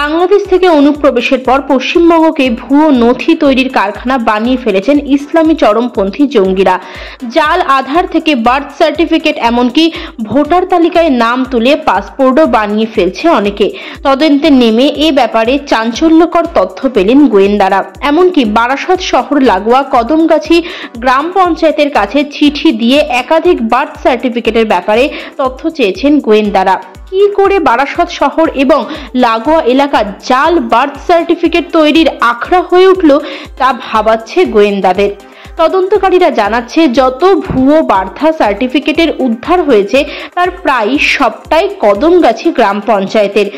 বাংলাদেশ থেকে অনুপ্রবেশের পর পশ্চিমবঙ্গকে ভুয়ো নথি তৈরির কারখানা বানিয়ে ফেলেছেন ইসলামী চরমপন্থী জঙ্গিরা। জাল আধার থেকে বার্থ সার্টিফিকেট, এমনকি ভোটার তালিকায় নাম তুলে পাসপোর্টও বানিয়ে ফেলছে অনেকে। তদন্তে নেমে এ ব্যাপারে চাঞ্চল্যকর তথ্য পেলেন গোয়েন্দারা। এমনকি বারাসত শহর লাগোয়া কদমগাছি গ্রাম পঞ্চায়েতের কাছে চিঠি দিয়ে একাধিক বার্থ সার্টিফিকেটের ব্যাপারে তথ্য চেয়েছেন গোয়েন্দারা। কি করে বারাসত শহর এবং লাগোয়া এলাকা জাল বার্থ সার্টিফিকেট তৈরির আখড়া হয়ে উঠল তা ভাবাচ্ছে গোয়েন্দাদের। তদন্তকারীরা জানাচ্ছে, যত ভুয়ো বার্থ সার্টিফিকেটের উদ্ধার হয়েছে তার প্রায় সবটাই কদমগাছি গ্রাম পঞ্চায়েতের।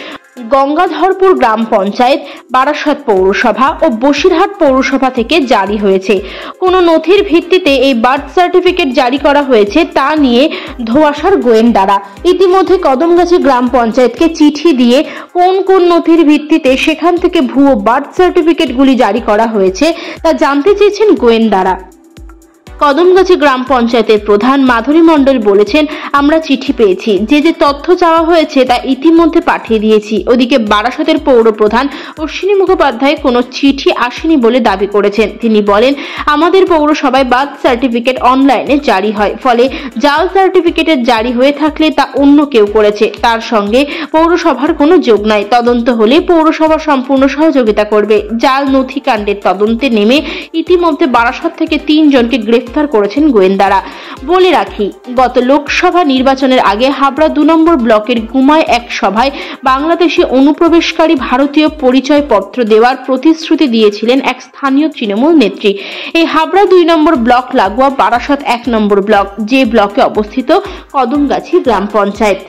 গঙ্গাধরপুর গ্রাম পঞ্চায়েত, বারাসত পৌরসভা ও বসিরহাট পৌরসভা থেকে জারি হয়েছে। কোনো নথির ভিত্তিতে এই বার্থ সার্টিফিকেট জারি করা হয়েছে তা নিয়ে ধোঁয়াশার গোয়েন্দারা। ইতিমধ্যে কদমগাছি গ্রাম পঞ্চায়েতকে চিঠি দিয়ে কোন কোন নথির ভিত্তিতে সেখান থেকে ভুয়ো বার্থ সার্টিফিকেটগুলি জারি করা হয়েছে তা জানতে চেয়েছেন গোয়েন্দারা। কদমগাছি গ্রাম পঞ্চায়েতের প্রধান মাধুরী মণ্ডল বলেছেন, আমরা চিঠি পেয়েছি, যে তথ্য চাওয়া হয়েছে তা ইতিমধ্যে পাঠিয়ে দিয়েছি। ওদিকে বারাসতের পৌর প্রধান অশ্বিনী মুখোপাধ্যায় কোনো চিঠি আসেনি বলে দাবি করেছেন। তিনি বলেন, আমাদের পৌরসভায় বার্থ সার্টিফিকেট অনলাইনে জারি হয়, ফলে জাল সার্টিফিকেটের জারি হয়ে থাকলে তা অন্য কেউ করেছে, তার সঙ্গে পৌরসভার কোনো যোগ নাই। তদন্ত হলে পৌরসভা সম্পূর্ণ সহযোগিতা করবে। জাল নথি কাণ্ডের তদন্তে নেমে ইতিমধ্যে বারাসত থেকে 3 জনকে গ্রেফতার করেছেন গোয়েন্দারা। বলে রাখি, গত লোকসভা নির্বাচনের আগে হাবড়া 2 নম্বর ব্লকের গুমায় এক সভায় বাংলাদেশে অনুপ্রবেশকারী ভারতীয় পরিচয় পত্র দেওয়ার প্রতিশ্রুতি দিয়েছিলেন এক স্থানীয় তৃণমূল নেত্রী। এই হাবড়া 2 নম্বর ব্লক লাগোয়া বারাসত 1 নম্বর ব্লক, যে ব্লকে অবস্থিত কদমগাছি গ্রাম পঞ্চায়েত।